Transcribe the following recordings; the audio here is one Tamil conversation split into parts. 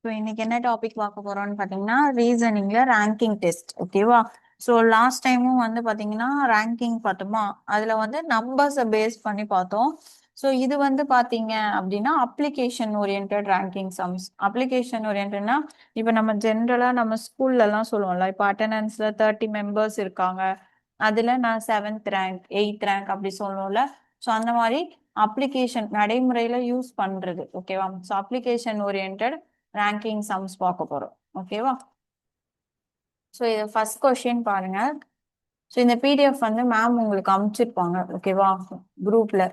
ஸோ இன்னைக்கு என்ன டாபிக் பார்க்க போறோம்னு பார்த்தீங்கன்னா ரீசனிங்ல ரேங்கிங் டெஸ்ட். ஓகேவா? ஸோ லாஸ்ட் டைமும் வந்து பார்த்தீங்கன்னா ரேங்கிங் பார்த்தோமா, அதில் வந்து நம்பர்ஸை பேஸ் பண்ணி பார்த்தோம். ஸோ இது வந்து பார்த்தீங்க அப்படின்னா application orient ranking sums. Application ஓரியன்ட்னா இப்போ நம்ம ஜென்ரலாக நம்ம ஸ்கூல்லலாம் சொல்லுவோம்ல, இப்போ அட்டண்டன்ஸில் 30 மெம்பர்ஸ் இருக்காங்க, அதில் நான் 7th ரேங்க் 8th ரேங்க் அப்படி சொல்லுவோம்ல. ஸோ அந்த மாதிரி அப்ளிகேஷன் நடைமுறையில் யூஸ் பண்ணுறது. ஓகேவா? So application orient ranking sums பார்க்க போறோம். ஓகேவா? ஸோ இது ஃபர்ஸ்ட் கொஸ்டின் பாருங்க. ஸோ இந்த பிடிஎஃப் வந்து மேம் உங்களுக்கு அனுப்பிச்சிருப்பாங்க. ஓகேவா? குரூப்ல.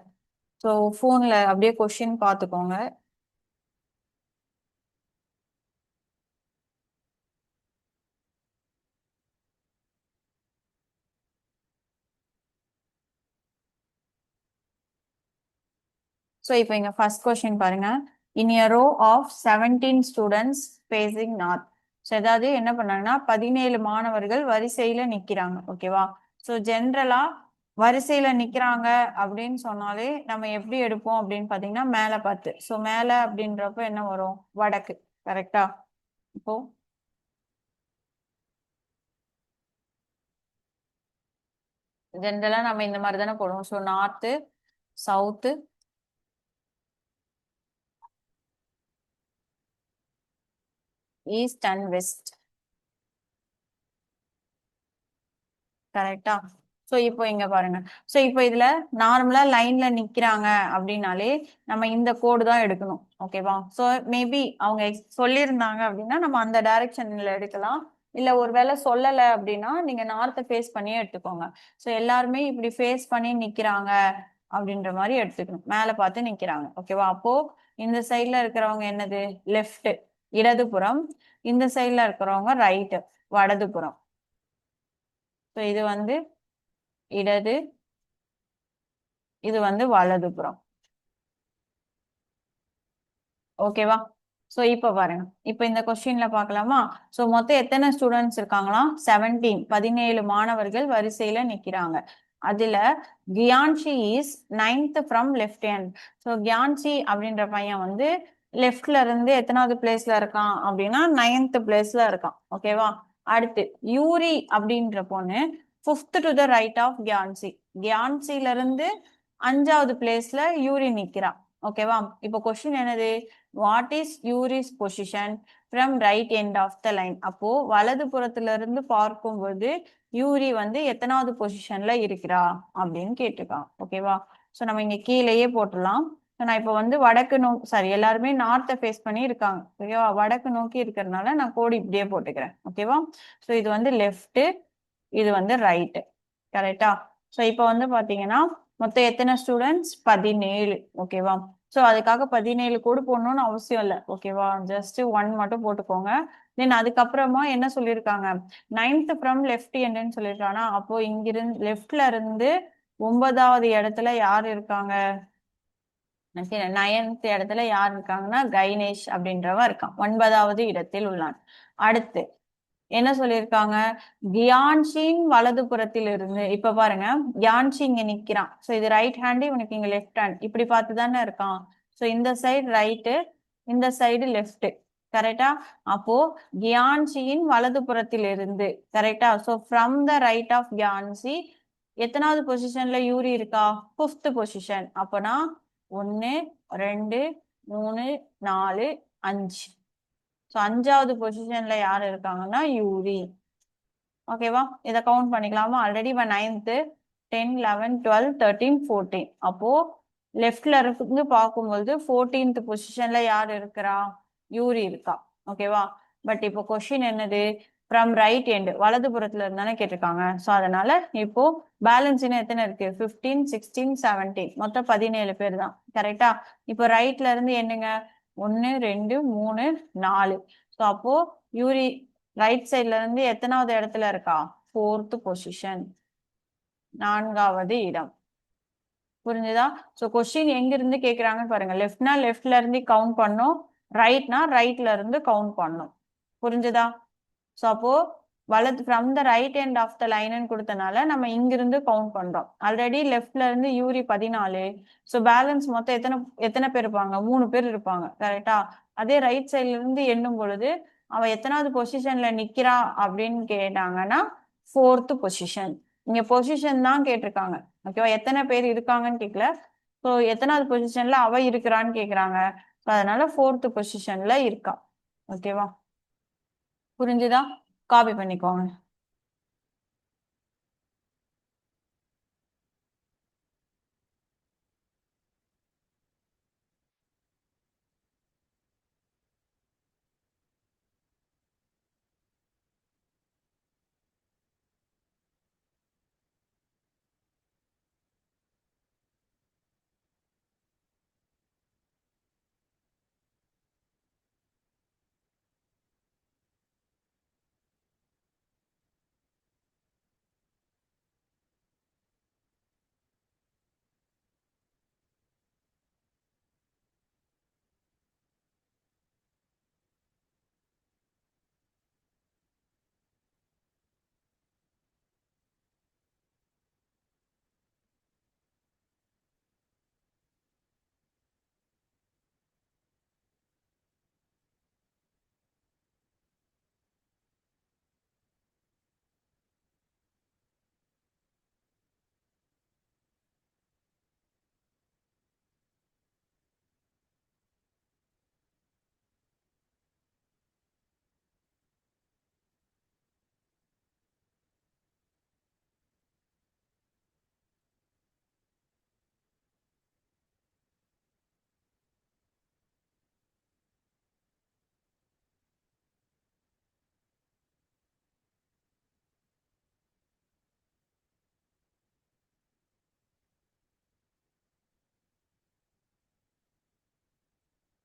ஸோ ஃபோன்ல அப்படியே கொஸ்டின் பார்த்துக்கோங்க. ஸோ இப்போ இங்க ஃபர்ஸ்ட் கொஸ்டின் பாருங்க. இன் a row of 17 students facing north. So ஏதாவது என்ன பண்ணாங்கன்னா 17 மாணவர்கள் வரிசையில நிக்கிறாங்க. ஓகேவா? ஸோ ஜென்ரலா வரிசையில நிக்கிறாங்க அப்படின்னு சொன்னாலே நம்ம எப்படி எடுப்போம் அப்படின்னு பாத்தீங்கன்னா மேல பார்த்து. ஸோ மேல அப்படின்றப்ப என்ன வரும்? வடக்கு. கரெக்டா? இப்போ ஜென்ரலா நம்ம இந்த மாதிரி தானே போடுவோம். So north, south, east and west. கரெக்டா? சோ இப்போ இங்க பாருங்க. சோ இப்போ இதுல நார்மலா லைன்ல நிக்கிறாங்க அப்படின்னாலே நம்ம இந்த கோடு தான் எடுக்கணும். ஓகேவா? சோ மேபி அவங்க சொல்லியிருந்தாங்க அப்படின்னா நம்ம அந்த டைரக்ஷன்ல எடுக்கலாம். இல்ல ஒருவேளை சொல்லல அப்படின்னா நீங்க நார்த்தை ஃபேஸ் பண்ணியே எடுத்துக்கோங்க. சோ எல்லாருமே இப்படி ஃபேஸ் பண்ணி நிக்கிறாங்க அப்படின்ற மாதிரி எடுத்துக்கணும். மேல பார்த்து நிக்கிறாங்க. ஓகேவா? அப்போ இந்த சைட்ல இருக்கிறவங்க என்னது? லெஃப்ட், இடதுபுறம். இந்த சைட்ல இருக்கிறவங்க ரைட், வலதுபுறம். ஸோ இது வந்து இடது, இது வந்து வலதுபுறம். ஓகேவா? சோ இப்ப பாருங்க. இப்ப இந்த கொஸ்டின்ல பார்க்கலாமா? சோ மொத்தம் எத்தனை ஸ்டூடெண்ட்ஸ் இருக்காங்களாம்? 17. 17 மாணவர்கள் வரிசையில நிக்கிறாங்க. அதுல Gyanshi is 9th from left hand. So Gyanshi அப்படின்ற பையன் வந்து லெஃப்ட்ல இருந்து எத்தனாவது பிளேஸ்ல இருக்கான் அப்படின்னா 9th பிளேஸ்ல இருக்கான். ஓகேவா? அடுத்து யூரி அப்படின்ற பொண்ணு 5th to the right of Gyanshi. கியான்சில இருந்து 5வது பிளேஸ்ல யூரி நிக்கிறான். ஓகேவா? இப்போ கொஸ்டின் என்னது? What is Yuri's position from right end of the line? அப்போ வலது புறத்துல இருந்து பார்க்கும்போது யூரி வந்து எத்தனாவது பொசிஷன்ல இருக்கிறா அப்படின்னு கேட்டிருக்கான். ஓகேவா? ஸோ நம்ம இங்க கீழேயே போட்டுடலாம். நான் இப்போ வந்து வடக்கு நோக்கி, சாரி, எல்லாருமே நார்த்தை ஃபேஸ் பண்ணி இருக்காங்க. ஓகேவா? வடக்கு நோக்கி இருக்கிறதுனால நான் கோடு இப்படியே போட்டுக்கிறேன். ஓகேவா? ஸோ இது வந்து லெஃப்ட், இது வந்து ரைட்டு. கரெக்டா? ஸோ இப்போ வந்து பாத்தீங்கன்னா மொத்தம் எத்தனை ஸ்டூடெண்ட்ஸ்? 17. ஓகேவா? ஸோ அதுக்காக 17 கோடு போடணும்னு அவசியம் இல்லை. ஓகேவா? ஜஸ்ட் 1 மட்டும் போட்டுக்கோங்க. தென் அதுக்கப்புறமா என்ன சொல்லியிருக்காங்க? 9th ஃப்ரம் லெஃப்ட் எண்டுன்னு சொல்லியிருக்காங்கன்னா அப்போ இங்கிருந்து லெஃப்ட்ல இருந்து 9வது இடத்துல யார் இருக்காங்க? 9th இடத்துல யார் இருக்காங்கன்னா கைனேஷ் அப்படின்றவன் இருக்கான். 9வது இடத்தில் உள்ளான். அடுத்து என்ன சொல்லியிருக்காங்க? கியான்ஷின் வலது புறத்தில் இருந்து. இப்ப பாருங்க, கியான்ஷி இங்க நிக்கிறான். சோ இது ரைட் ஹேண்ட், இவனுக்கு இங்க லெஃப்ட் ஹேண்ட். இப்படி பார்த்து தானே இருக்கான். சோ இந்த சைடு ரைட்டு, இந்த சைடு லெஃப்ட். கரெக்டா? அப்போ கியான்ஷியின் வலது புறத்தில் இருந்து. கரெக்டா? So from the right of Gyanshi எத்தனாவது பொசிஷன்ல யூரி இருக்கா? 5th position. அப்பனா 1 2 3 4 5. ஸோ 5வது பொசிஷன்ல யார் இருக்காங்கன்னா யூரி. ஓகேவா? இதை கவுண்ட் பண்ணிக்கலாமா? ஆல்ரெடி இவன் 9th, 10, 11, 12, 13, 14. அப்போ லெஃப்ட்ல இருந்து பார்க்கும்போது 14th பொசிஷன்ல யார் இருக்கிறா? யூரி இருக்கா. ஓகேவா? பட் இப்போ கொஸ்டின் என்னது? ஃப்ரம் ரைட் எண்ட், வலதுபுறத்துல இருந்தானே கேட்டிருக்காங்க. ஸோ அதனால இப்போ பேலன்ஸ் இன்னும் எத்தனை இருக்கு? 15, 16, 17. மொத்தம் 17 பேர் தான். கரெக்டா? இப்போ ரைட்ல இருந்து என்னங்க? 1 2 3 4. ஸோ அப்போ யூரி ரைட் சைட்ல இருந்து எத்தனாவது இடத்துல இருக்கா? 4th பொசிஷன், 4வது இடம். புரிஞ்சுதா? சோ கொஸ்டின் எங்க இருந்து கேக்குறாங்கன்னு பாருங்க. லெஃப்ட்னா லெஃப்ட்ல இருந்து கவுண்ட் பண்ணும், ரைட்னா ரைட்ல இருந்து கவுண்ட் பண்ணும். புரிஞ்சுதா? சோ அப்போ வலது from the right end of the line கொடுத்தனால நம்ம இங்கிருந்து கவுண்ட் பண்றோம். ஆல்ரெடி லெஃப்ட்ல இருந்து யூரி 14. சோ பேலன்ஸ் மொத்தம் எத்தனை எத்தனை பேர் இருப்பாங்க? 3 பேர் இருப்பாங்க. கரெக்டா? அதே ரைட் சைட்ல இருந்து எண்ணும் பொழுது அவ எத்தனாவது பொசிஷன்ல நிக்கிறா அப்படின்னு கேட்டாங்கன்னா 4th பொசிஷன். இங்க பொசிஷன் தான் கேட்டிருக்காங்க. ஓகேவா, எத்தனை பேர் இருக்காங்கன்னு கேட்கல. ஸோ எத்தனாவது பொசிஷன்ல அவ இருக்கிறான்னு கேக்குறாங்க. அதனால 4th பொசிஷன்ல இருக்கா. ஓகேவா, புரிஞ்சுதா? காப்பி பண்ணிக்கோங்க.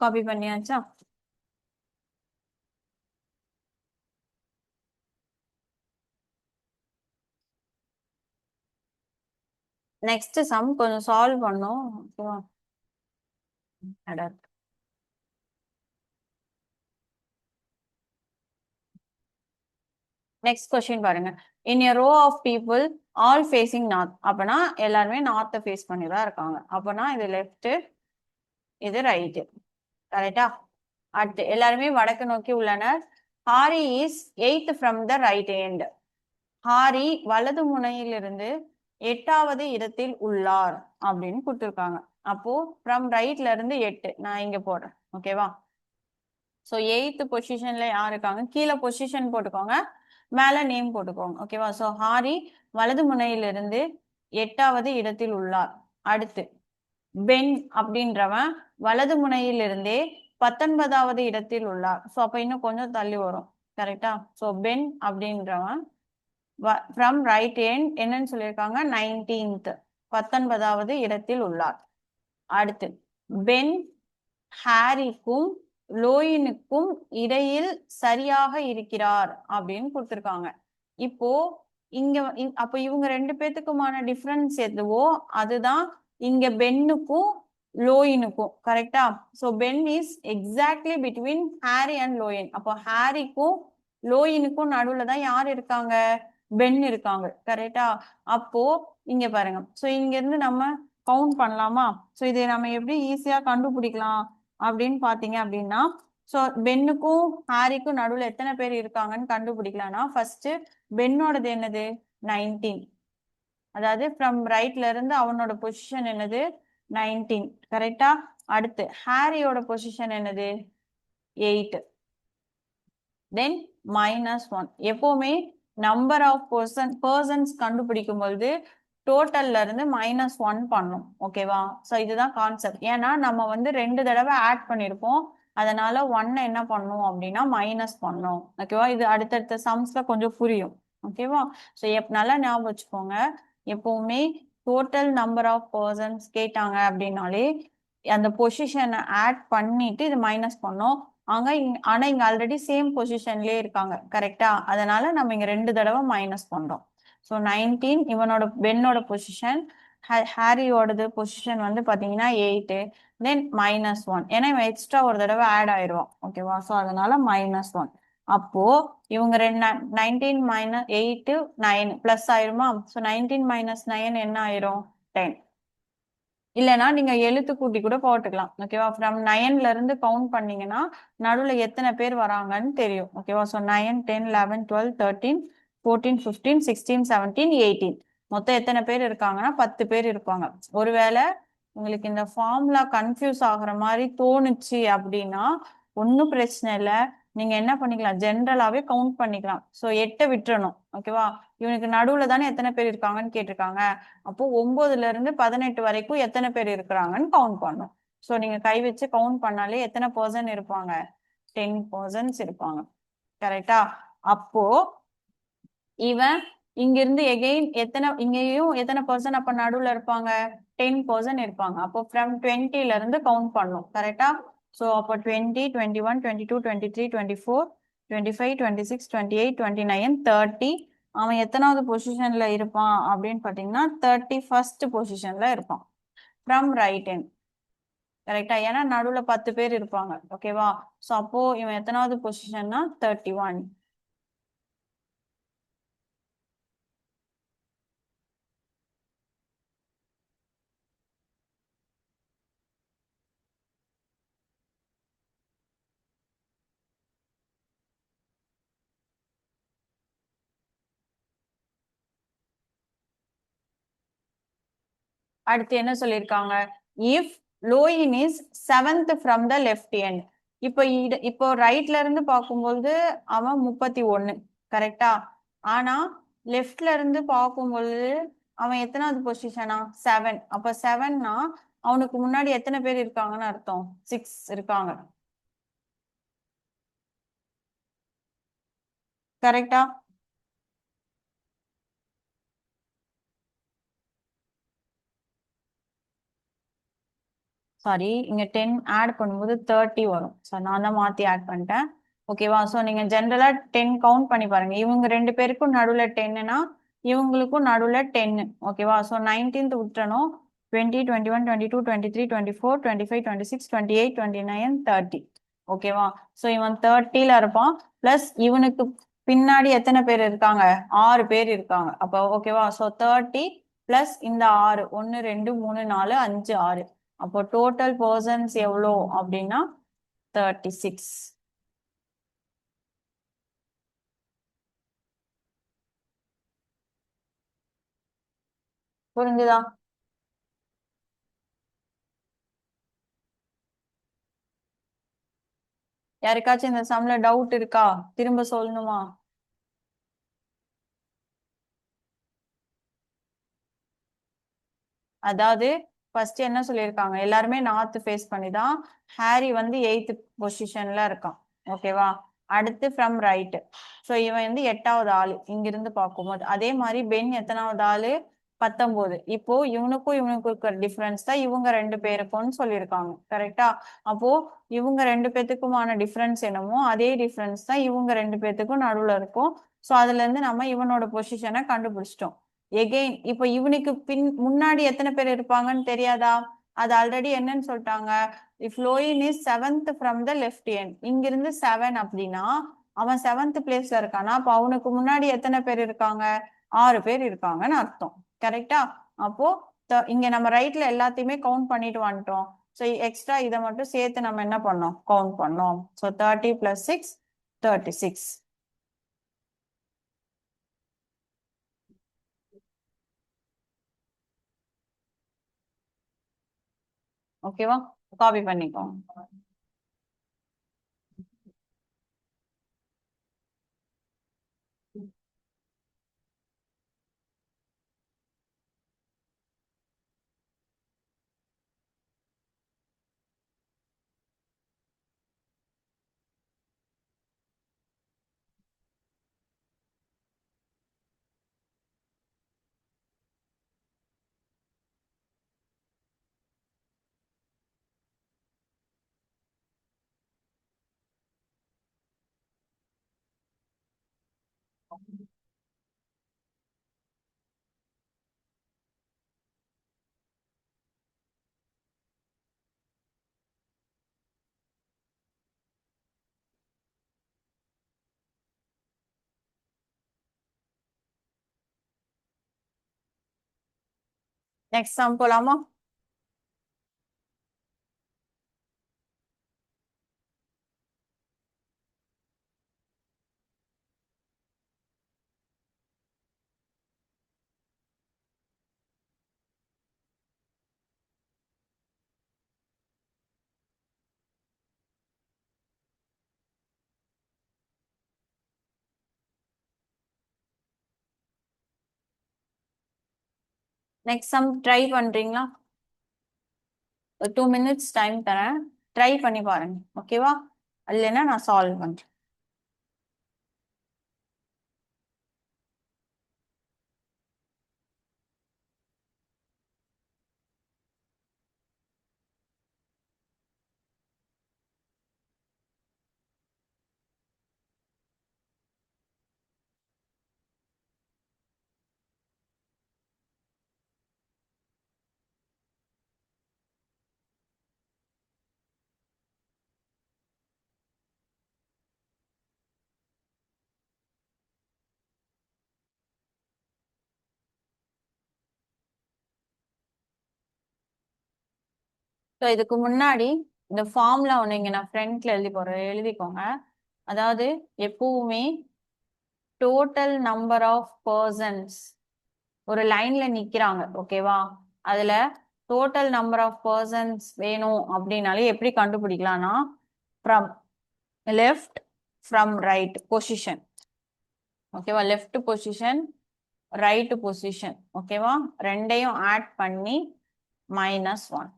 காப்பி பண்ணியாச்சா? நெக்ஸ்ட் சம் கொஞ்சம் சால்வ் பண்ணோம். ஓகேவா, நெக்ஸ்ட் கொஸ்டின் பாருங்க. இன் a row of people all facing north. அப்பனா எல்லாருமே நார்த்தை ஃபேஸ் பண்ணி தான் இருக்காங்க. அப்பனா இது லெஃப்ட், இது ரைட். கரெக்டா? அடுத்து எல்லாருமே வடக்கு நோக்கி உள்ளனர். Harry is 8th from the right end. Harry வலது முனையிலிருந்து 8வது இடத்தில் உள்ளார் அப்படின்னு கொடுத்துருக்காங்க. அப்போ ஃப்ரம் ரைட்ல இருந்து 8 நான் இங்க போடுறேன். ஓகேவா, ஸோ 8th பொசிஷன்ல யார் இருக்காங்க? கீழே பொசிஷன் போட்டுக்கோங்க, மேல நேம் போட்டுக்கோங்க. ஓகேவா, ஸோ ஹாரி வலது முனையிலிருந்து 8வது இடத்தில் உள்ளார். அடுத்து பென் அப்படின்றவன் வலது முனையிலிருந்தே 19வது இடத்தில் உள்ளார். ஸோ அப்ப இன்னும் கொஞ்சம் தள்ளி வரும். கரெக்டா? ஸோ பென் அப்படின்றவன் ஃப்ரம் ரைட் எண்ட் என்னன்னு சொல்லியிருக்காங்க? 19th, 19வது இடத்தில் உள்ளார். அடுத்து பென் ஹாரிக்கும் லோயினுக்கும் இடையில் சரியாக இருக்கிறார் அப்படின்னு கொடுத்திருக்காங்க. இப்போ இங்க அப்ப இவங்க ரெண்டு பேத்துக்குமான டிஃபரன்ஸ் எதுவோ அதுதான் இங்க பென்னுக்கும் லோயினுக்கும். கரெக்டா? So Ben is exactly between Harry and Loin. அப்போ ஹாரிக்கும் லோயினுக்கும் நடுவுல தான் யார் இருக்காங்க? பென் இருக்காங்க. கரெக்டா? அப்போ இங்க பாருங்க, சோ இங்க இருந்து நம்ம கவுண்ட் பண்ணலாமா? சோ இதை நம்ம எப்படி ஈஸியா கண்டுபிடிக்கலாம் அப்படின்னு பாத்தீங்க அப்படின்னா, சோ பென்னுக்கும் ஹாரிக்கும் நடுவுல எத்தனை பேர் இருக்காங்கன்னு கண்டுபிடிக்கலாம்னா, ஃபர்ஸ்ட் பென்னோடது என்னது? 19. அதாவது ஃப்ரம் ரைட்ல இருந்து அவனோட பொசிஷன் என்னது? 19. கரெக்டா? அடுத்து ஹாரியோட பொசிஷன் என்னது? 8. தென் -1. எப்பவுமே நம்பர் ஆஃப் பர்சன்ஸ் கண்டுபிடிக்கும் பொழுது டோட்டல்ல இருந்து -1 பண்ணும். ஓகேவா, சோ இதுதான் கான்செப்ட். ஏன்னா நம்ம வந்து 2 தடவை ஆட் பண்ணிருப்போம், அதனால 1 என்ன பண்ணும் அப்படின்னா மைனஸ் பண்ணும். ஓகேவா, இது அடுத்தடுத்த சம்ஸ்ல கொஞ்சம் புரியும். ஓகேவா, சோ நல்லா ஞாபகம் வச்சுக்கோங்க. எப்பவுமே டோட்டல் நம்பர் ஆஃப் பர்சன்ஸ் கேட்டாங்க அப்படின்னாலே அந்த பொசிஷனை ஆட் பண்ணிட்டு இது மைனஸ் பண்ணோம். ஆனா இங்க ஆல்ரெடி சேம் பொசிஷன்லயே இருக்காங்க. கரெக்டா? அதனால நம்ம இங்க 2 தடவை மைனஸ் பண்றோம். ஸோ 19 இவனோட பென்னோட பொசிஷன், ஹாரியோடது பொசிஷன் வந்து பாத்தீங்கன்னா 8, தென் -1. ஏன்னா இவன் எக்ஸ்ட்ரா ஒரு தடவை ஆட் ஆயிடுவான். ஓகேவா, ஸோ அதனால -1. அப்போ இவங்க 19 - 8 9 பிளஸ் ஆயிருமா? ஸோ 19 - 9 என்ன ஆயிரும்? 10. இல்லைன்னா நீங்க எழுத்து கூட்டி கூட போட்டுக்கலாம். ஓகேவா? ஃப்ரம் 9ல இருந்து கவுண்ட் பண்ணீங்கன்னா நடுவுல எத்தனை பேர் வராங்கன்னு தெரியும். ஓகேவா? ஸோ 9, 10, 11, 12, 13, 14, 15, 16, 17, 18. மொத்தம் எத்தனை பேர் இருக்காங்கன்னா 10 பேர் இருப்பாங்க. ஒருவேளை உங்களுக்கு இந்த ஃபார்முலா கன்ஃபியூஸ் ஆகுற மாதிரி தோணுச்சு அப்படின்னா ஒன்றும் பிரச்சனை இல்லை. நீங்க என்ன பண்ணிக்கலாம், ஜென்ரலாவே கவுண்ட் பண்ணிக்கலாம். ஸோ 8 விட்டுறணும். ஓகேவா? இவனுக்கு நடுவுல தானே எத்தனை பேர் இருக்காங்கன்னு கேட்டிருக்காங்க. அப்போ 9ல இருந்து 18 வரைக்கும் எத்தனை பேர் இருக்கிறாங்கன்னு கவுண்ட் பண்ணும். ஸோ நீங்க கை வச்சு கவுண்ட் பண்ணாலே எத்தனை பர்சன்ட் இருப்பாங்க, 10% இருப்பாங்க. கரெக்டா? அப்போ இவன் இங்கிருந்து எகெயின் எத்தனை, இங்கேயும் எத்தனை பர்சன்ட் அப்ப நடுவுல இருப்பாங்க, 10% இருப்பாங்க. அப்போ ஃப்ரம் 20ல இருந்து கவுண்ட் பண்ணும். கரெக்டா? ஸோ அப்போ 20, 21, 22, 23, 24, 25, 26, 28, 29, 30. அவன் எத்தனாவது பொசிஷன்ல இருப்பான் அப்படின்னு பாத்தீங்கன்னா 31st பொசிஷன்ல இருப்பான் ஃப்ரம் ரைட் ஹேண்ட். கரெக்டா? ஏன்னா நடுவுல 10 பேர் இருப்பாங்க. ஓகேவா? ஸோ அப்போ இவன் எத்தனாவது பொசிஷன்னா 31. அடுத்து என்ன சொல்லியிருக்காங்க, if Loin is 7th from the left end. இப்போ ரைட்ல இருந்து பார்க்கும்போது அவன் 31. கரெக்டா? ஆனா லெஃப்ட்ல இருந்து பார்க்கும்போது அவன் எத்தனாவது பொசிஷனா, 7. அப்ப 7னா அவனுக்கு முன்னாடி எத்தனை பேர் இருக்காங்கன்னு அர்த்தம், 6 இருக்காங்க. கரெக்டா? சாரி, இங்க 10 ஆட் பண்ணும்போது 30 வரும். ஸோ நான் தான் மாத்தி ஆட் பண்ணிட்டேன். ஓகேவா? ஸோ நீங்க ஜென்ரலா 10 கவுண்ட் பண்ணி பாருங்க. இவங்க ரெண்டு பேருக்கும் நடுவுல 10னா இவங்களுக்கும் நடுவுல 10. ஓகேவா? ஸோ 19th விட்டுறணும். 20, 21, 22, 23, 24, 25, 26, 28, 29, 30. ஓகேவா? ஸோ இவன் 30ல இருப்பான். பிளஸ் இவனுக்கு பின்னாடி எத்தனை பேர் இருக்காங்க, 6 பேர் இருக்காங்க. அப்போ ஓகேவா? ஸோ 30 பிளஸ் இந்த 6, 1, 2, 3, 4, 5, 6. அப்போ டோட்டல் பர்சன்ஸ் எவ்வளோ அப்படின்னா 36. புரிஞ்சுதா? யாருக்காச்சும் இந்த சம்ல டவுட் இருக்கா, திரும்ப சொல்லணுமா? அதாவது ஃபர்ஸ்ட் என்ன சொல்லியிருக்காங்க, எல்லாருமே நார்த் ஃபேஸ் பண்ணி தான். ஹாரி வந்து 8th பொசிஷன்ல இருக்கான். ஓகேவா? அடுத்து ஃப்ரம் ரைட். ஸோ இவன் வந்து 8வது ஆளு இங்கிருந்து பார்க்கும்போது. அதே மாதிரி பென் எத்தனாவது ஆளு, 19. இப்போ இவனுக்கும் இவனுக்கும் இருக்கிற டிஃபரன்ஸ் தான் இவங்க ரெண்டு பேருக்கும்னு சொல்லியிருக்காங்க. கரெக்டா? அப்போ இவங்க ரெண்டு பேத்துக்குமான டிஃபரன்ஸ் என்னமோ அதே டிஃபரன்ஸ் தான் இவங்க ரெண்டு பேத்துக்கும் நடுவுல இருக்கும். ஸோ அதுல இருந்து நம்ம இவனோட பொசிஷனை கண்டுபிடிச்சிட்டோம். எகெயின் இப்ப இவனுக்கு முன்னாடி எத்தனை பேர் இருப்பாங்கன்னு தெரியாதா? அது ஆல்ரெடி என்னன்னு சொல்லிட்டாங்க, if Loin is 7th from the left end. இங்கிருந்து 7 அப்படின்னா அவன் 7th பிளேஸ்ல இருக்கானா, அப்ப அவனுக்கு முன்னாடி எத்தனை பேர் இருக்காங்க, 6 பேர் இருக்காங்கன்னு அர்த்தம். கரெக்டா? அப்போ இங்க நம்ம ரைட்ல எல்லாத்தையுமே கவுண்ட் பண்ணிட்டு வந்துட்டோம். ஸோ எக்ஸ்ட்ரா இதை மட்டும் சேர்த்து நம்ம என்ன பண்ணோம், கவுண்ட் பண்ணோம். ஸோ 30 + 6, 36. ஓகேவா? காப்பி பண்ணிக்கோ. நெக்ஸ்ட் சம் போலாமா? நெக்ஸ்ட் சம் ட்ரை பண்றீங்களா? ஒரு 2 minutes டைம் தரேன், ட்ரை பண்ணி பாருங்க. ஓகேவா? இல்லைன்னா நான் சால்வ் பண்றேன். ஸோ இதுக்கு முன்னாடி இந்த ஃபார்ம்ல ஒன்று இங்க நான் ஃப்ரண்ட்ல எழுதிக்கோங்க. அதாவது எப்பவுமே டோட்டல் நம்பர் ஆஃப் பர்சன்ஸ் ஒரு லைன்ல நிக்கிறாங்க, ஓகேவா? அதுல டோட்டல் நம்பர் ஆஃப் பர்சன்ஸ் வேணும் அப்படின்னாலே எப்படி கண்டுபிடிக்கலாம்னா, from left from right position, ஓகேவா? லெஃப்ட் பொசிஷன், ரைட் பொசிஷன், ஓகேவா? ரெண்டையும் ஆட் பண்ணி -1.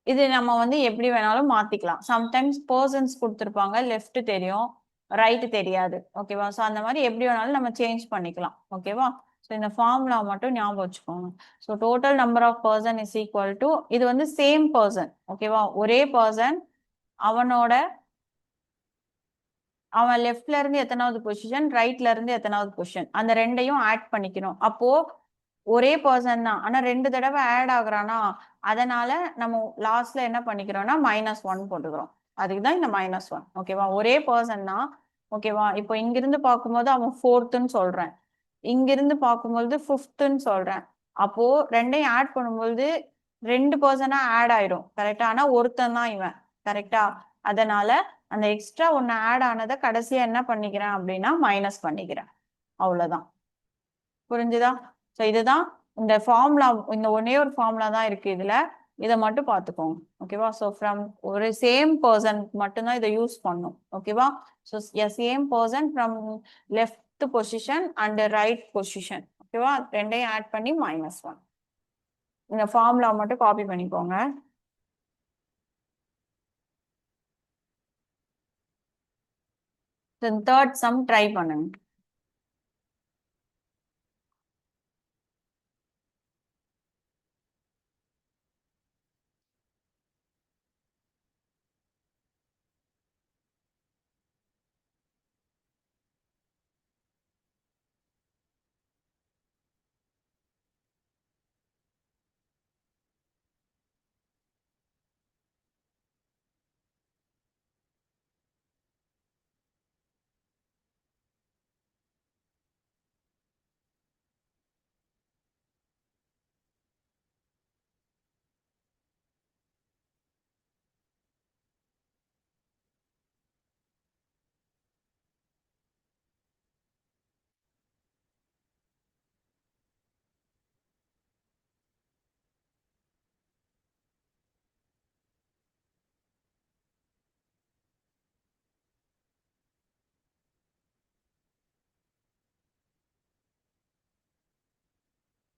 இது நம்ம வந்து எப்படி வேணாலும் மாத்திக்கலாம். சம்டைம்ஸ் பர்சன்ஸ் கொடுத்துருப்பாங்க, லெஃப்ட் தெரியும், ரைட் தெரியாது, ஓகேவா? ஸோ அந்த மாதிரி எப்படி வேணாலும் நம்ம சேஞ்ச் பண்ணிக்கலாம், ஓகேவா? ஸோ இந்த ஃபார்முலா மட்டும் ஞாபகம் வச்சுக்கோங்க. So total number of person is equal to, இது வந்து சேம் பர்சன், ஓகேவா? ஒரே பர்சன், அவன் லெஃப்ட்ல இருந்து எத்தனாவது பொசிஷன், ரைட்ல இருந்து எத்தனாவது பொசிஷன், அந்த ரெண்டையும் ஆட் பண்ணிக்கணும். அப்போ ஒரே பர்சன் தான், ஆனா 2 தடவை ஆட் ஆகுறானா, அதனால நம்ம லாஸ்ட்ல என்ன பண்ணிக்கிறோம்னா -1 போட்டுக்கிறோம். அதுக்குதான் இந்த -1, ஓகேவா? ஒரே பர்சன் தான், ஓகேவா? இப்போ இங்கிருந்து பார்க்கும்போது அவன் 4th சொல்றேன், இங்கிருந்து பார்க்கும்போது 5th சொல்றேன். அப்போ ரெண்டையும் ஆட் பண்ணும்போது 2 பர்சனா ஆட் ஆயிடும், கரெக்டா? ஆனா ஒருத்தன் தான் இவன், கரெக்டா? அதனால அந்த எக்ஸ்ட்ரா ஒன்னு ஆட் ஆனதை கடைசியா என்ன பண்ணிக்கிறேன் அப்படின்னா மைனஸ் பண்ணிக்கிறேன், அவ்வளவுதான். புரிஞ்சுதா? ஸோ இதுதான் இந்த ஃபார்முலா. இந்த ஒன்னே ஒரு ஃபார்முலா தான் இருக்கு இதுல, இதை மட்டும் பார்த்துக்கோங்க, ஓகேவா? ஸோ ஃப்ரம் ஒரு சேம் பர்சன் மட்டும்தான் இதை யூஸ் பண்ணும், ஓகேவா? So same person from left position and right position, ஓகேவா? ரெண்டையும் ஆட் பண்ணி -1. இந்த ஃபார்முலா மட்டும் காப்பி பண்ணிக்கோங்க. தேர்ட் சம் ட்ரை பண்ணுங்க.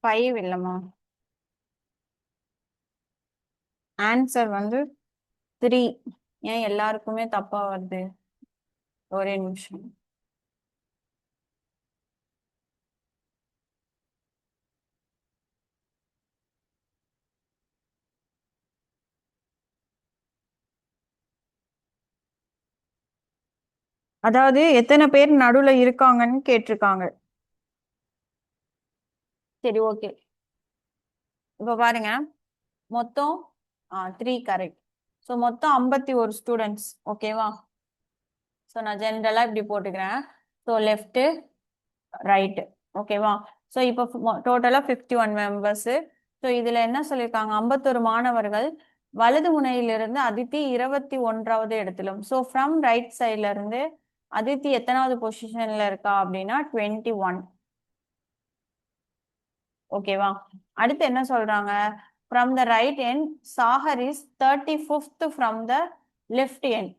ஃபைவ் இல்லைம்மா, ஆன்சர் வந்து 3. ஏன் எல்லாருக்குமே தப்பா வருது? ஒரே நிமிஷம். அதாவது எத்தனை பேர் நடுவுல இருக்காங்கன்னு கேட்டிருக்காங்க. சரி, ஓகே. இப்ப பாருங்க, மொத்தம் 3 கரெக்ட். ஸோ மொத்தம் 51 ஸ்டூடெண்ட்ஸ், ஓகேவா? ஸோ நான் ஜென்ரலா இப்படி போட்டுக்கிறேன். ஸோ லெஃப்ட் ரைட்டு, ஓகேவா? ஸோ இப்போ டோட்டலா 51 மெம்பர்ஸ். ஸோ இதுல என்ன சொல்லியிருக்காங்க, 51 மாணவர்கள் வலது முனையிலிருந்து அதித்தி 21வது இடத்திலும். ஸோ ஃப்ரம் ரைட் சைட்ல இருந்து அதித்தி எத்தனாவது பொசிஷன்ல இருக்கா அப்படின்னா 21, ஓகேவா? அடுத்து என்ன சொல்றாங்க, from the right end Sagar is 35th from the left end.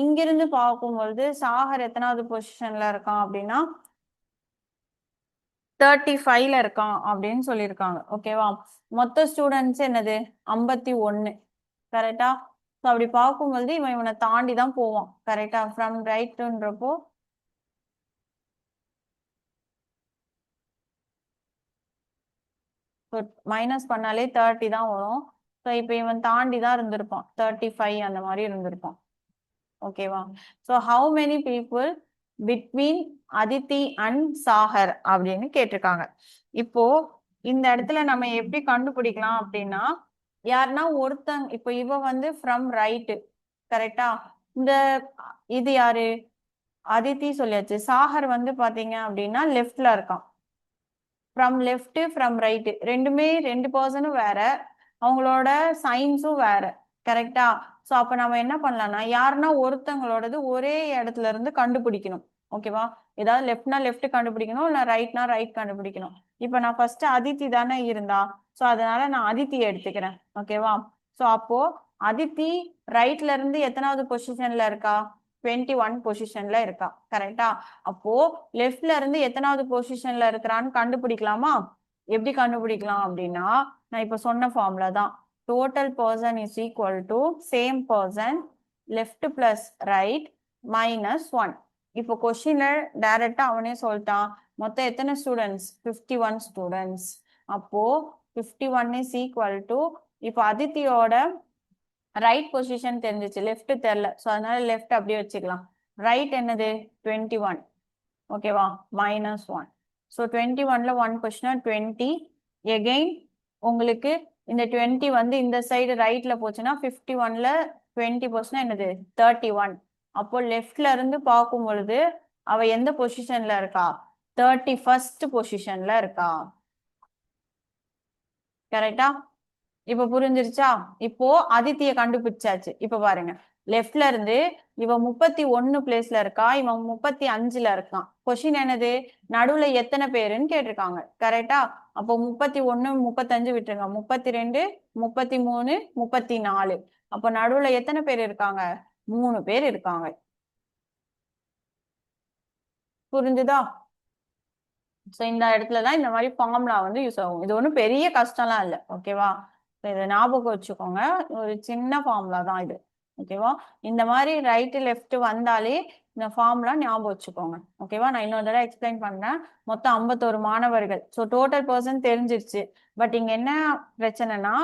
இங்கிருந்து பார்க்கும்பொழுது சாகர் எத்தனாவது பொசிஷன்ல இருக்கான் அப்படின்னா 35ல இருக்கான் அப்படின்னு சொல்லியிருக்காங்க. ஓகேவா? மொத்த ஸ்டூடெண்ட்ஸ் என்னது 51. கரெக்டா? ஸோ அப்படி பார்க்கும்பொழுது இவனை தாண்டி தான் போவான். கரெக்டா? ஃப்ரம் ரைட்ன்றப்போ மைனஸ் பண்ணாலே 30 தான் வரும். ஸோ இப்போ இவன் தாண்டி தான் இருந்திருப்பான். 35 அந்த மாதிரி இருந்திருப்பான். ஓகேவா? So how many people between Aditi and Sagar அப்படின்னு கேட்டிருக்காங்க. இப்போ இந்த இடத்துல நம்ம எப்படி கண்டுபிடிக்கலாம் அப்படின்னா, யாருன்னா ஒருத்தங்க இப்போ இவ வந்து ஃப்ரம் ரைட்டு. கரெக்டா? இந்த இது யாரு? அதித்தி சொல்லியாச்சு. சாகர் வந்து பாத்தீங்க அப்படின்னா லெஃப்ட்ல இருக்கான். ஃப்ரம் லெஃப்ட் ஃப்ரம் ரைட்டு ரெண்டுமே 2 பர்சனும் வேற, அவங்களோட சைன்ஸும் வேற. கரெக்டா? ஸோ அப்ப நம்ம என்ன பண்ணலாம்னா யாருன்னா ஒருத்தங்களோடது ஒரே இடத்துல இருந்து கண்டுபிடிக்கணும். ஓகேவா? ஏதாவது லெஃப்ட்னா லெஃப்ட் கண்டுபிடிக்கணும், இல்ல ரைட்னா ரைட் கண்டுபிடிக்கணும். இப்ப நான் ஃபர்ஸ்ட் அதித்தி தானே இருந்தா, ஸோ அதனால நான் அதித்தியை எடுத்துக்கிறேன். ஓகேவா? ஸோ அப்போ அதித்தி ரைட்ல இருந்து எத்தனாவது பொசிஷன்ல இருக்கா? 21 பொசிஷன்ல இருக்கா. கரெக்டா? அப்போ லெஃப்ட்ல இருந்து எத்தனாவது பொசிஷன்ல இருக்கிறான்னு கண்டுபிடிக்கலாமா? எப்படி கண்டுபிடிக்கலாம் அப்படின்னா, நான் இப்ப சொன்ன ஃபார்முலா தான். Total person is equal to same person left plus right minus 1. இப்போ கொஸ்டின்ல டைரக்டா அவனே சொல்லிட்டான். மொத்தம் எத்தனை ஸ்டூடெண்ட்ஸ்? 51 ஸ்டூடெண்ட்ஸ். அப்போ 51 இஸ் ஈக்குவல் டு, இப்போ அதித்தியோட ரைட் பொசிஷன் தெரிஞ்சிச்சு, லெஃப்ட் தெரியல. ஸோ அதனால லெஃப்ட் அப்படியே வச்சுக்கலாம். ரைட் என்னது? 21. ஓகேவா? மைனஸ் 1. ஸோ 21ல 1 கொஸ்டினா 20. எகெயின் உங்களுக்கு இந்த 20 வந்து இந்த சைடு ரைட்ல போச்சுன்னா 51ல 20% என்னது? 31. அப்போ லெஃப்ட்ல இருந்து பார்க்கும் பொழுது அவ எந்த பொசிஷன்ல இருக்கா? 31st பொசிஷன்ல இருக்கா. கரெக்டா? இப்ப புரிஞ்சிருச்சா? இப்போ அதித்திய கண்டுபிடிச்சாச்சு. இப்ப பாருங்க, லெஃப்ட்ல இருந்து இவ 31 பிளேஸ்ல இருக்கா, இவன் 35ல இருக்கான். கொஸ்டின் என்னது? நடுவுல எத்தனை பேருன்னு கேட்டிருக்காங்க. கரெக்டா? அப்போ 31 35 விட்டுருங்க. 32 33 34. அப்போ நடுவுல எத்தனை பேர் இருக்காங்க? 3 பேர் இருக்காங்க. புரிஞ்சுதா? ஸோ இந்த இடத்துலதான் இந்த மாதிரி ஃபார்முலா வந்து யூஸ் ஆகும். இது ஒன்றும் பெரிய கஷ்டம்லாம் இல்லை. ஓகேவா? இதை ஞாபகம் வச்சுக்கோங்க. ஒரு சின்ன ஃபார்முலா தான் இது. ஓகேவா? இந்த மாதிரி ரைட்டு லெஃப்ட் வந்தாலே இந்த ஃபார்முலா ஞாபகம் வச்சுக்கோங்க. ஓகேவா? நான் இன்னொரு தடவை எக்ஸ்பிளைன் பண்றேன். மொத்தம் 51 மாணவர்கள். ஸோ டோட்டல் பர்சன் தெரிஞ்சிருச்சு. பட் இங்க என்ன பிரச்சனைனா,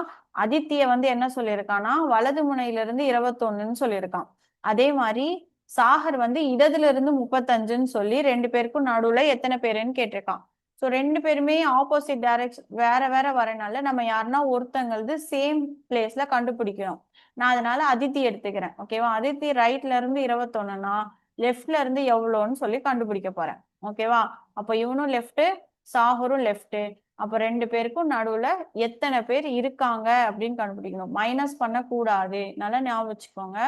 அதித்திய வந்து என்ன சொல்லியிருக்கான்னா வலது முனையில இருந்து 21ன்னு சொல்லியிருக்கான். அதே மாதிரி சாகர் வந்து இடதுல இருந்து 35ன்னு சொல்லி 2 பேருக்கும் நடுவுல எத்தனை பேருன்னு கேட்டிருக்கான். ஸோ 2 பேருமே ஆப்போசிட் டைரக்ஷன் வேற வேற வரனால நம்ம யாருன்னா ஒருத்தங்களது சேம் பிளேஸ்ல கண்டுபிடிக்கணும். நான் அதனால அதித்தி எடுத்துக்கிறேன். ஓகேவா? அதித்தி ரைட்ல இருந்து 21னா லெஃப்ட்ல இருந்து எவ்வளோன்னு சொல்லி கண்டுபிடிக்க போறேன். ஓகேவா? அப்போ இவனும் லெஃப்ட், சாகரும் லெஃப்ட். அப்போ 2 பேருக்கும் நடுவுல எத்தனை பேர் இருக்காங்க அப்படின்னு கண்டுபிடிக்கணும். மைனஸ் பண்ண கூடாது. நல்லா ஞாபகம் வச்சுக்கோங்க.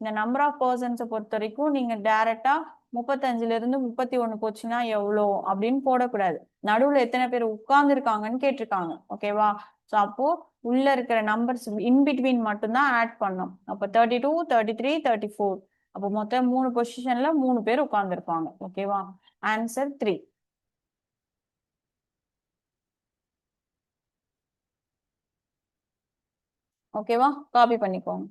இந்த நம்பர் ஆஃப் பர்சன்ஸை பொறுத்த வரைக்கும் நீங்க டைரக்டா 35ல இருந்து 31 போச்சுன்னா எவ்வளோ அப்படின்னு போடக்கூடாது. நடுவுல எத்தனை பேர் உட்கார்ந்து இருக்காங்கன்னு கேட்டிருக்காங்க. ஓகேவா? ஸோ அப்போ உள்ள இருக்கிற நம்பர்ஸ் இன்பிட்வீன் மட்டும்தான் ஆட் பண்ணும். அப்போ 32 33 34. அப்போ மொத்தம் 3 பொசிஷன்ல 3 பேர் உட்கார்ந்துருப்பாங்க. ஓகேவா? ஆன்சர் 3. ஓகேவா? காப்பி பண்ணிக்கோங்க.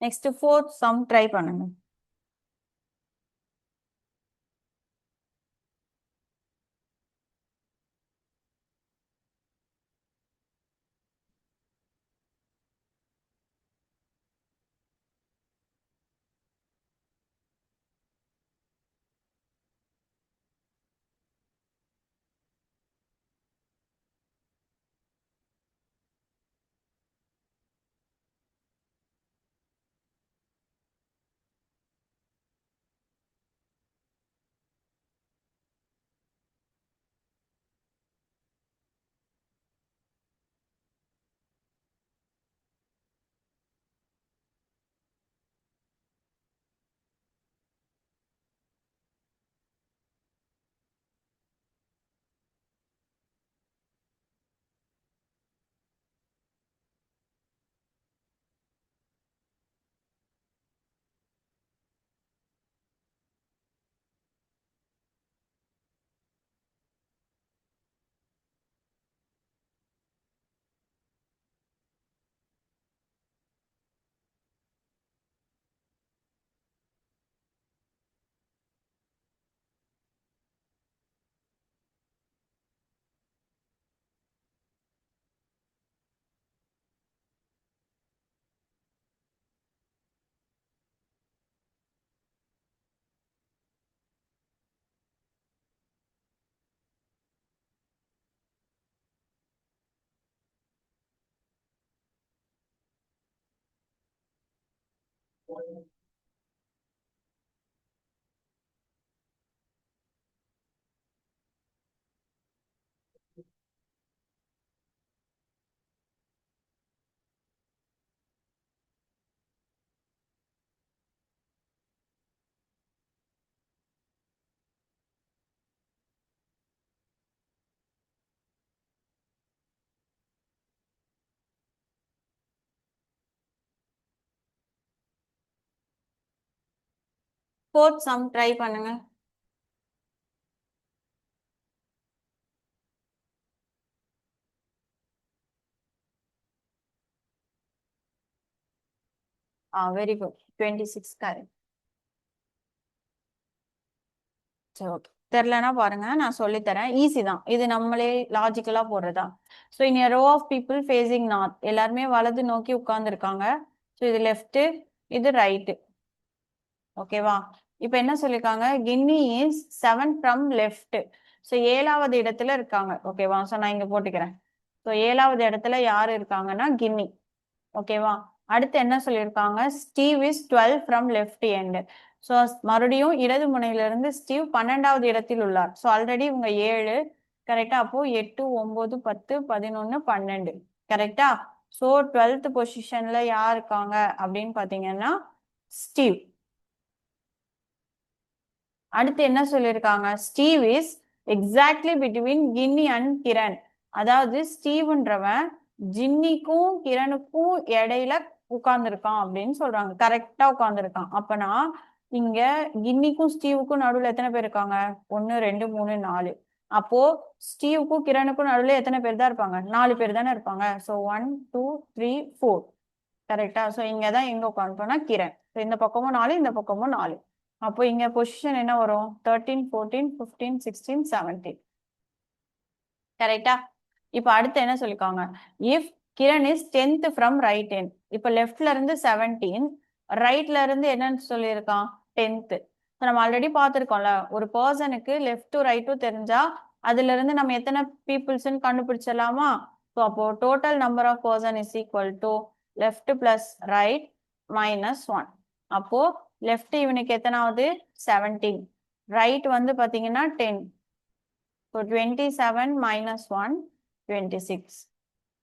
நெக்ஸ்ட் 4th சம் ட்ரை பண்ணுங்க. ஃபோர்த் சம் ட்ரை பண்ணுங்க. Very good. 26 கரெக்ட். சரி, ஓகே. தெரிலனா பாருங்க, நான் சொல்லித்தரேன். ஈஸி தான் இது, நம்மளே லாஜிக்கலா போடுறதா. So in row of people facing north, எல்லாருமே வலது நோக்கி உட்கார்ந்துருக்காங்க. ஸோ இது லெஃப்ட், இது ரைட்டு. ஓகேவா? இப்போ என்ன சொல்லியிருக்காங்க, Ginny is 7 from left. So 7வது இடத்துல இருக்காங்க. ஓகேவா? ஸோ நான் இங்க போட்டுக்கிறேன். ஸோ 7வது இடத்துல யார் இருக்காங்கன்னா கின்னி. ஓகேவா? அடுத்து என்ன சொல்லியிருக்காங்க, Steve is 12 from left end. So மறுபடியும் இடது முனையிலிருந்து ஸ்டீவ் 12வது இடத்தில் உள்ளார். ஸோ ஆல்ரெடி இவங்க 7 கரெக்டா. அப்போ 8 9 10 11 12 கரெக்டா. ஸோ 12th பொசிஷன்ல யார் இருக்காங்க அப்படின்னு பாத்தீங்கன்னா ஸ்டீவ். அடுத்து என்ன சொல்லியிருக்காங்க, Steve is exactly between Ginny and Kiran. அதாவது ஸ்டீவ்ன்றவன் ஜின்னிக்கும் கிரணுக்கும் இடையில உட்கார்ந்துருக்கான் அப்படின்னு சொல்றாங்க. கரெக்டா உட்கார்ந்துருக்கான். அப்பனா இங்க கின்னிக்கும் ஸ்டீவுக்கும் நடுவுல எத்தனை பேர் இருக்காங்க, 1 2 3 4. அப்போ ஸ்டீவுக்கும் கிரணுக்கும் நடுவுல எத்தனை பேர் தான் இருப்பாங்க, 4 பேர் தானே இருப்பாங்க. ஸோ 1 2 3 4 கரெக்டா. ஸோ இங்கதான் எங்க உட்காந்துட்டோம்னா கிரண். இந்த பக்கமும் 4, இந்த பக்கமும் 4. அப்போ இங்க பொசிஷன் என்ன வரும், 13 14 15 16 17 கரெக்டா. இப்ப அடுத்து என்ன சொல்லிருக்காங்க, if Kiran is 10th from right end. இப்ப லெஃப்ட்ல இருந்து 17, ரைட்ல இருந்து என்னன்னு சொல்லியிருக்கான் 10th. நம்ம ஆல்ரெடி பார்த்திருக்கோம்ல, ஒரு பர்சனுக்கு லெஃப்ட் டு ரைட்டும் தெரிஞ்சா அதுல இருந்து நம்ம எத்தனை பீப்புள்ஸ் கண்டுபிடிச்சிடலாமா. ஸோ அப்போ total number of person is equal to left plus right minus 1. அப்போ லெஃப்ட் இவனுக்கு எத்தனாவது 17, ரைட் வந்து பாத்தீங்கன்னா 10. So 27 minus 1 26.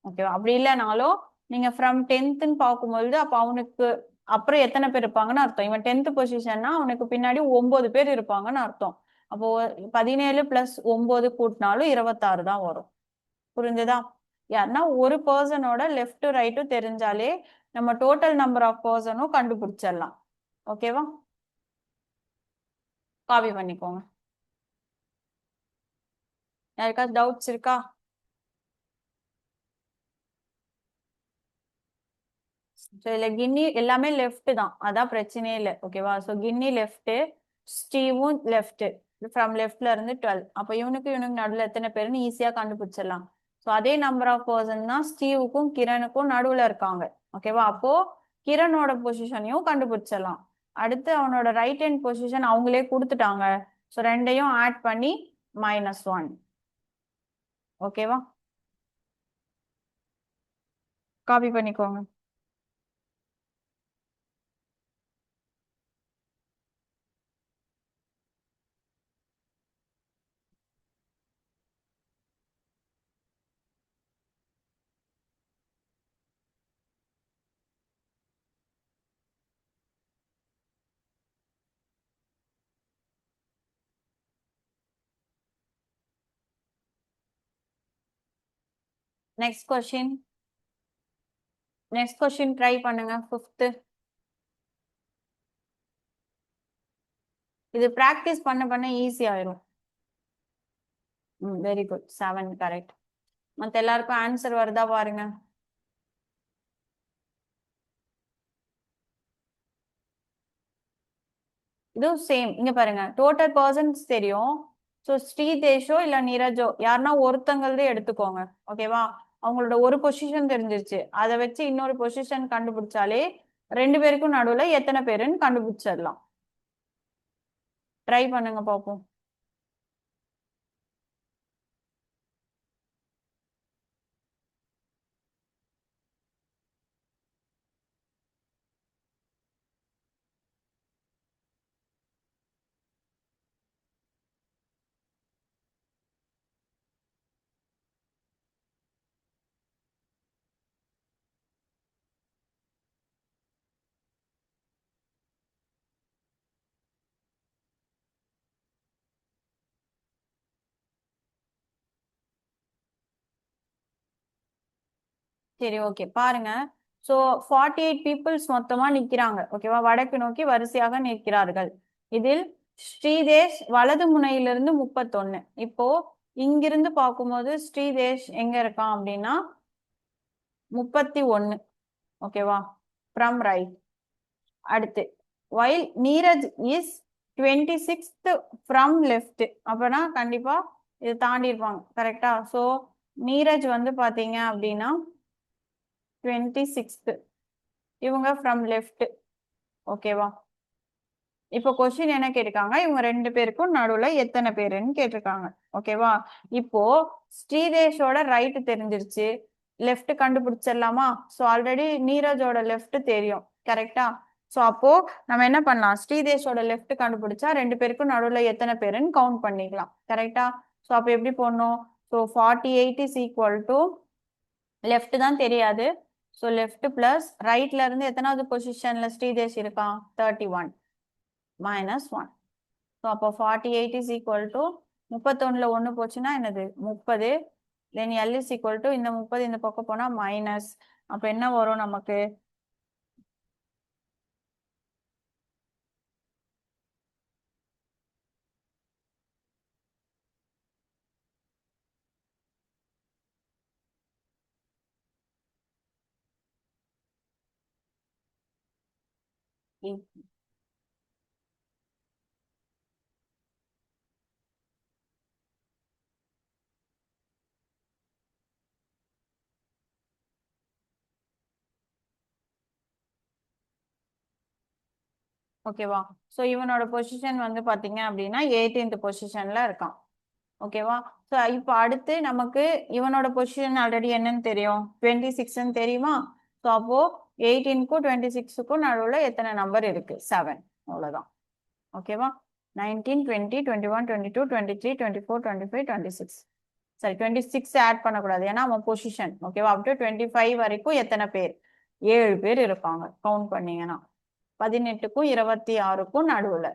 ஓகேவா? அப்படி இல்லைனாலும் நீங்க ஃப்ரம் 10th பார்க்கும்பொழுது அப்ப அவனுக்கு அப்புறம் எத்தனை பேர் இருப்பாங்கன்னு அர்த்தம். இவன் 10th பொசிஷன்னா அவனுக்கு பின்னாடி 9 பேர் இருப்பாங்கன்னு அர்த்தம். அப்போ 17 பிளஸ் 9 கூட்டினாலும் 26 தான் வரும். புரிஞ்சுதா? யாருன்னா ஒரு பர்சனோட லெஃப்ட் ரைட்டும் தெரிஞ்சாலே நம்ம டோட்டல் நம்பர் ஆஃப் பர்சனும் கண்டுபிடிச்சிடலாம். ஓகேவா? காப்பி பண்ணிக்கோங்க. யாருக்காவது டவுட்ஸ் இருக்கா? இதுல கின்னி எல்லாமே லெஃப்ட் தான், அதான் பிரச்சனையே இல்லை. ஓகேவா? ஸோ கின்னி லெஃப்ட், ஸ்டீவும் லெஃப்ட். ஃப்ரம் லெஃப்ட்ல இருந்து 12. அப்போ இவனுக்கு நடுவில் எத்தனை பேருன்னு ஈஸியா கண்டுபிடிச்சிடலாம். ஸோ அதே நம்பர் ஆஃப் பர்சன் தான் ஸ்டீவுக்கும் கிரணுக்கும் நடுவுல இருக்காங்க. ஓகேவா? அப்போ கிரனோட பொசிஷனையும் கண்டுபிடிச்சிடலாம். அடுத்து அவனோட ரைட் ஹேண்ட் பொசிஷன் அவங்களே கொடுத்துட்டாங்க. ஸோ ரெண்டையும் ஆட் பண்ணி -1. ஓகேவா? காப்பி பண்ணிக்கோங்க. Next question. Next question try பண்ணுங்க. 5th. இது பிராக்டிஸ் பண்ண பண்ண ஈஸி ஆயிரும். Very good. 7 கரெக்ட். மத்த எல்லாருக்கும் ஆன்சர் வருதா பாருங்க. இதுவும் சேம். இங்க பாருங்க, டோட்டல் பர்சன்ஸ் தெரியும். ஸோ ஸ்ரீதேஷோ இல்ல நீரஜோ யாருன்னா ஒருத்தங்களதே எடுத்துக்கோங்க. ஓகேவா? அவங்களோட ஒரு பொசிஷன் தெரிஞ்சிருச்சு, அதை வச்சு இன்னொரு பொசிஷன் கண்டுபிடிச்சாலே 2 பேருக்கும் நடுவுல எத்தனை பேருன்னு கண்டுபிடிச்சிடலாம். ட்ரை பண்ணுங்க பார்ப்போம். சரி, ஓகே, பாருங்க. சோ 48 பீப்புள்ஸ் மொத்தமா நிக்கிறாங்க. ஓகேவா, வடக்கு நோக்கி வரிசையாக நிற்கிறார்கள். இதில் ஸ்ரீதேஷ் வலது முனையிலிருந்து 31. இப்போ இங்கிருந்து பார்க்கும்போது ஸ்ரீதேஷ் எங்க இருக்கான் அப்படின்னா 31. ஓகேவா, ஃப்ரம் ரைட். அடுத்து while Neeraj is 26th from left. அப்பனா கண்டிப்பா இது தாண்டி இருப்பாங்க. கரெக்டா? சோ நீரஜ் வந்து பாத்தீங்க அப்படின்னா 26th, இவங்க ஃப்ரம் லெஃப்ட். ஓகேவா, இப்போ கொஸ்டின் என்ன கேட்டிருக்காங்க, இவங்க 2 பேருக்கும் நடுவுல எத்தனை பேருன்னு கேட்டிருக்காங்க. ஓகேவா, இப்போ ஸ்ரீதேஷோட ரைட் தெரிஞ்சிருச்சு, லெஃப்ட் கண்டுபிடிச்சிடலாமா? ஸோ ஆல்ரெடி நீரஜோட லெஃப்ட் தெரியும். கரெக்டா? ஸோ அப்போ நம்ம என்ன பண்ணலாம், ஸ்ரீதேஷோட லெஃப்ட் கண்டுபிடிச்சா 2 பேருக்கும் நடுவுல எத்தனை பேருன்னு கவுண்ட் பண்ணிக்கலாம். கரெக்டா? ஸோ அப்போ எப்படி போடணும்? So 48 is equal to left தான் தெரியாது. ஸோ லெஃப்ட் பிளஸ் ரைட்ல இருந்து எத்தனாவது பொசிஷன்ல ஸ்ரீதேஷ் இருக்கான், 31 minus 1. ஸோ அப்போ 48 இஸ் ஈக்குவல் டு 31ல 1 போச்சுன்னா என்னது 30. தென் எல் இஸ் ஈக்குவல் டு இந்த 30 இந்த பக்கம் போனா மைனஸ். அப்போ என்ன வரும் நமக்கு, ஓகேவா? ஸோ இவனோட பொசிஷன் வந்து பாத்தீங்க அப்படின்னா 18th பொசிஷன்ல இருக்கான். ஓகேவா? ஸோ இப்போ அடுத்து நமக்கு இவனோட பொசிஷன் ஆல்ரெடி என்னன்னு தெரியும், 26ன்னு தெரியுமா? ஸோ அப்போ 18க்கும் 26க்கும் நடுவுல எத்தனை நம்பர் இருக்கு, 7. அவ்வளவுதான். ஓகேவா, 19, 20, 21, 22, 23, 24, 25, 26. சரி, 26 ஆட் பண்ணக்கூடாது, ஏன்னா அவன் பொசிஷன். ஓகேவா, அப் டு 25 வரைக்கும் எத்தனை பேர், 7 பேர் இருப்பாங்க கவுண்ட் பண்ணீங்கன்னா. 18க்கும் 26க்கும் நடுவுல.